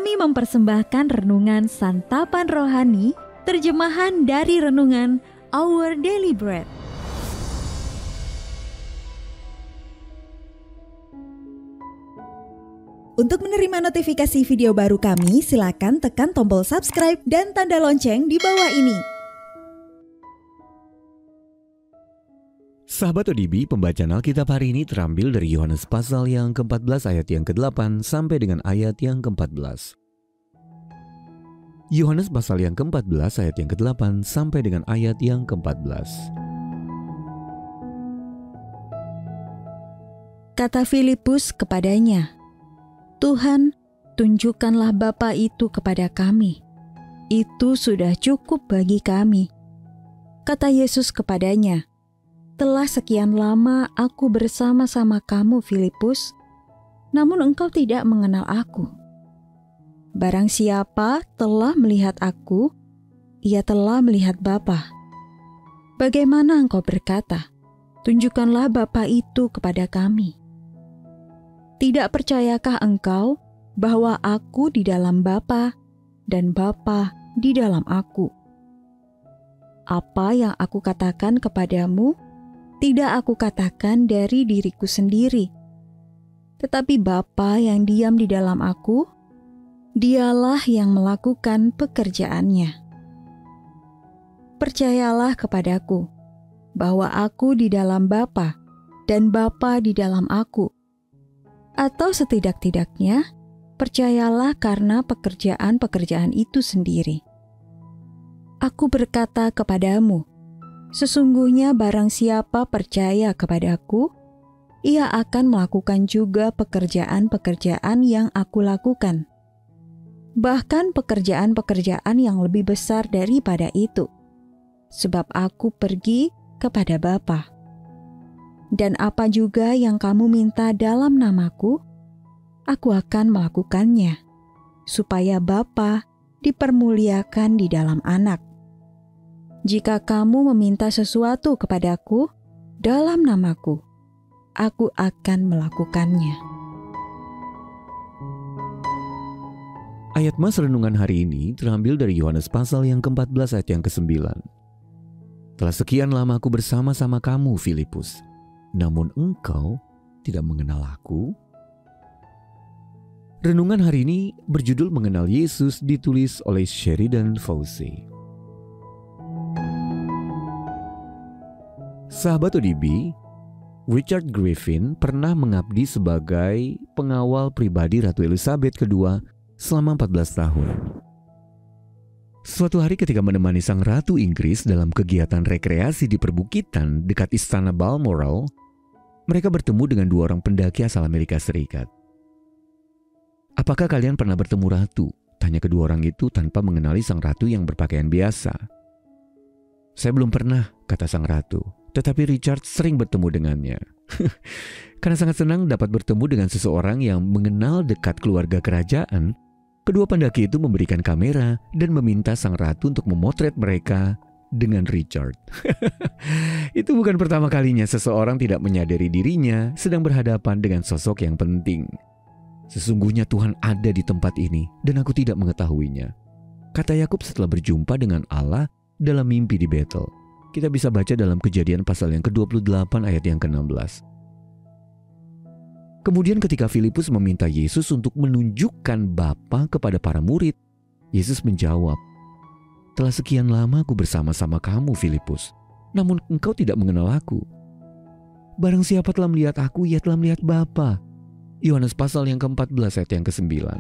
Kami mempersembahkan renungan Santapan Rohani, terjemahan dari renungan Our Daily Bread. Untuk menerima notifikasi video baru kami, silakan tekan tombol subscribe dan tanda lonceng di bawah ini. Sahabat ODB, pembacaan Alkitab hari ini terambil dari Yohanes pasal yang ke-14 ayat yang ke-8 sampai dengan ayat yang ke-14. Yohanes pasal yang ke-14 ayat yang ke-8 sampai dengan ayat yang ke-14. Kata Filipus kepadanya, "Tuhan, tunjukkanlah Bapa itu kepada kami. Itu sudah cukup bagi kami." Kata Yesus kepadanya, "Telah sekian lama aku bersama-sama kamu, Filipus, namun engkau tidak mengenal aku. Barang siapa telah melihat aku, ia telah melihat Bapa. Bagaimana engkau berkata, 'Tunjukkanlah Bapa itu kepada kami'? Tidak percayakah engkau bahwa aku di dalam Bapa dan Bapa di dalam aku? Apa yang aku katakan kepadamu, tidak aku katakan dari diriku sendiri, tetapi Bapa yang diam di dalam aku, dialah yang melakukan pekerjaannya. Percayalah kepadaku, bahwa aku di dalam Bapa dan Bapa di dalam aku. Atau setidak-tidaknya, percayalah karena pekerjaan-pekerjaan itu sendiri. Aku berkata kepadamu, sesungguhnya barang siapa percaya kepadaku, ia akan melakukan juga pekerjaan-pekerjaan yang aku lakukan. Bahkan pekerjaan-pekerjaan yang lebih besar daripada itu, sebab aku pergi kepada Bapa. Dan apa juga yang kamu minta dalam namaku, aku akan melakukannya, supaya Bapa dipermuliakan di dalam Anak. Jika kamu meminta sesuatu kepadaku dalam namaku, aku akan melakukannya." Ayat mas renungan hari ini terambil dari Yohanes pasal yang ke-14 ayat yang ke-9. Telah sekian lama aku bersama-sama kamu, Filipus, namun engkau tidak mengenal aku. Renungan hari ini berjudul Mengenal Yesus, ditulis oleh Sheridan Fauzi. Sahabat ODB, Richard Griffin pernah mengabdi sebagai pengawal pribadi Ratu Elizabeth II selama 14 tahun. Suatu hari ketika menemani sang Ratu Inggris dalam kegiatan rekreasi di perbukitan dekat Istana Balmoral, mereka bertemu dengan dua orang pendaki asal Amerika Serikat. "Apakah kalian pernah bertemu Ratu?" tanya kedua orang itu tanpa mengenali sang Ratu yang berpakaian biasa. "Saya belum pernah," kata sang Ratu. Tetapi Richard sering bertemu dengannya. Karena sangat senang dapat bertemu dengan seseorang yang mengenal dekat keluarga kerajaan, kedua pendaki itu memberikan kamera dan meminta sang Ratu untuk memotret mereka dengan Richard. Itu bukan pertama kalinya seseorang tidak menyadari dirinya sedang berhadapan dengan sosok yang penting. "Sesungguhnya Tuhan ada di tempat ini dan aku tidak mengetahuinya," kata Yakub setelah berjumpa dengan Allah dalam mimpi di Betel. Kita bisa baca dalam Kejadian pasal yang ke-28 ayat yang ke-16. Kemudian ketika Filipus meminta Yesus untuk menunjukkan Bapa kepada para murid, Yesus menjawab, "Telah sekian lama aku bersama-sama kamu, Filipus, namun engkau tidak mengenal aku. Barang siapa telah melihat aku, ia telah melihat Bapa." Yohanes pasal yang ke-14 ayat yang ke-9.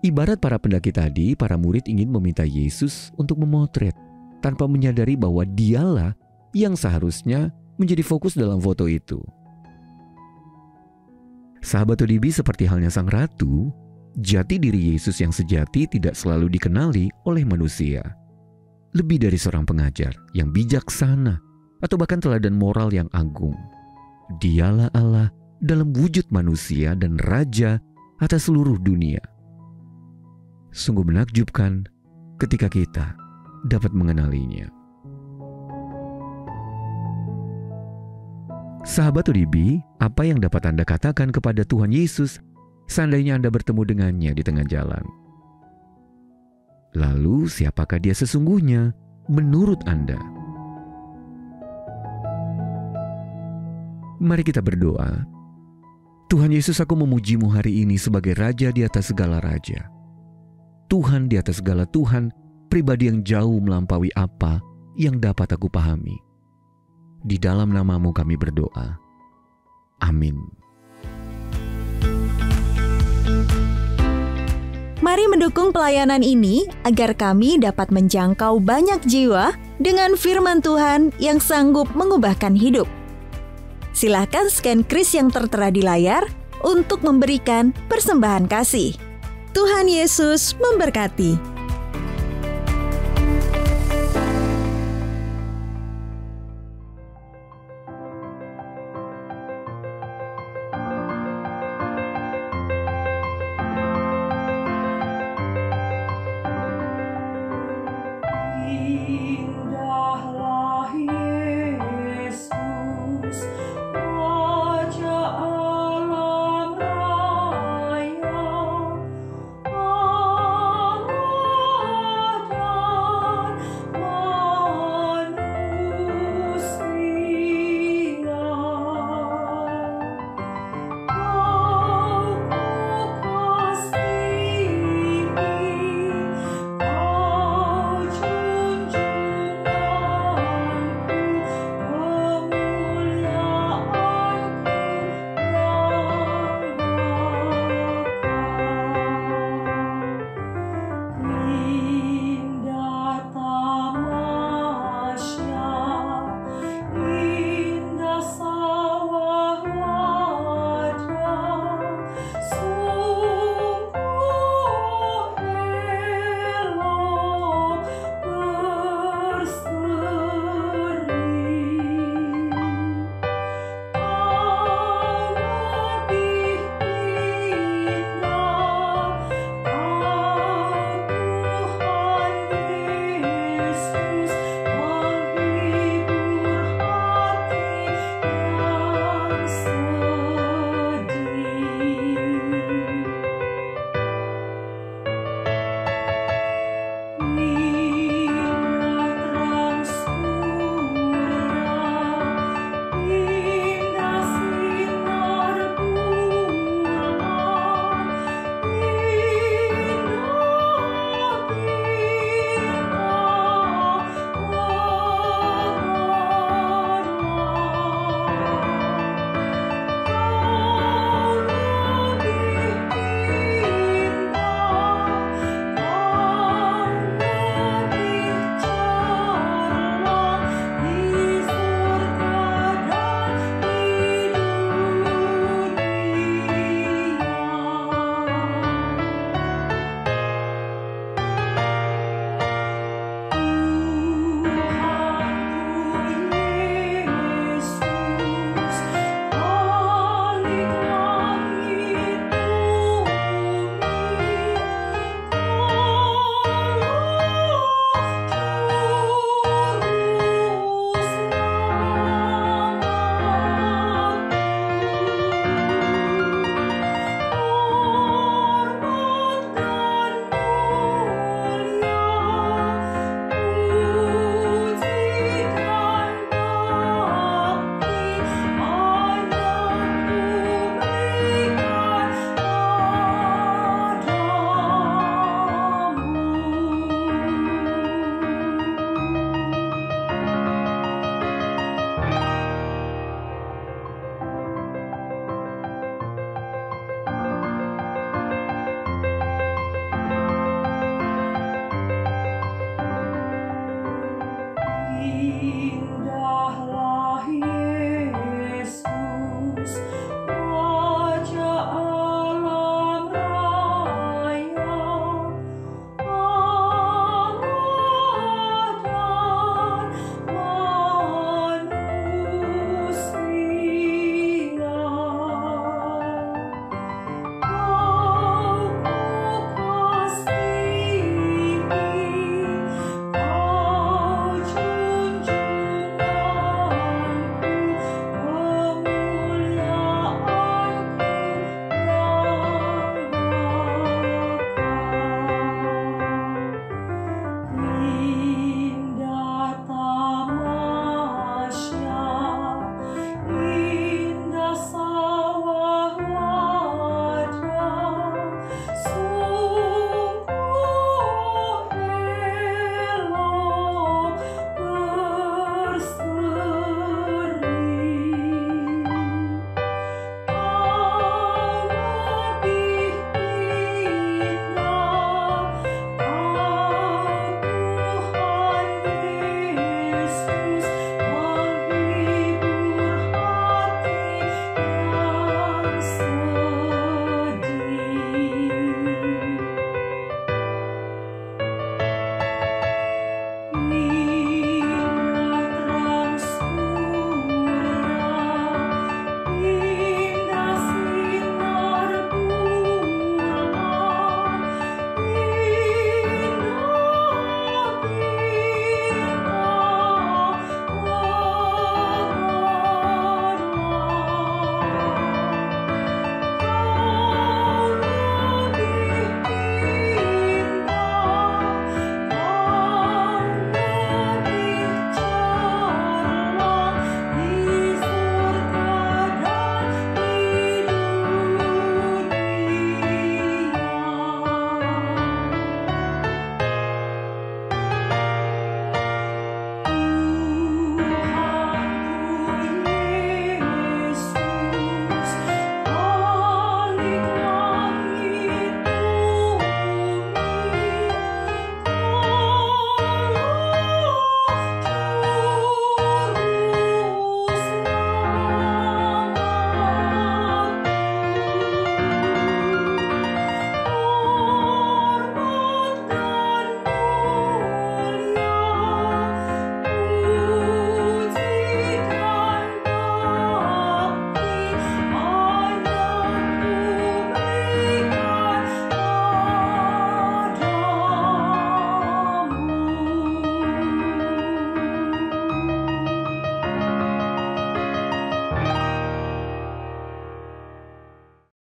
Ibarat para pendaki tadi, para murid ingin meminta Yesus untuk memotret, tanpa menyadari bahwa dialah yang seharusnya menjadi fokus dalam foto itu. Sahabat ODB, seperti halnya sang Ratu, jati diri Yesus yang sejati tidak selalu dikenali oleh manusia. Lebih dari seorang pengajar yang bijaksana atau bahkan teladan moral yang agung, dialah Allah dalam wujud manusia dan Raja atas seluruh dunia. Sungguh menakjubkan ketika kita dapat mengenalinya. Sahabat ODB, apa yang dapat Anda katakan kepada Tuhan Yesus seandainya Anda bertemu dengannya di tengah jalan. Lalu siapakah dia sesungguhnya menurut Anda? Mari kita berdoa. Tuhan Yesus, aku memuji-Mu hari ini sebagai Raja di atas segala raja. Tuhan di atas segala Tuhan, pribadi yang jauh melampaui apa yang dapat aku pahami. Di dalam nama-Mu kami berdoa. Amin. Mari mendukung pelayanan ini agar kami dapat menjangkau banyak jiwa dengan firman Tuhan yang sanggup mengubahkan hidup. Silakan scan kris yang tertera di layar untuk memberikan persembahan kasih. Tuhan Yesus memberkati.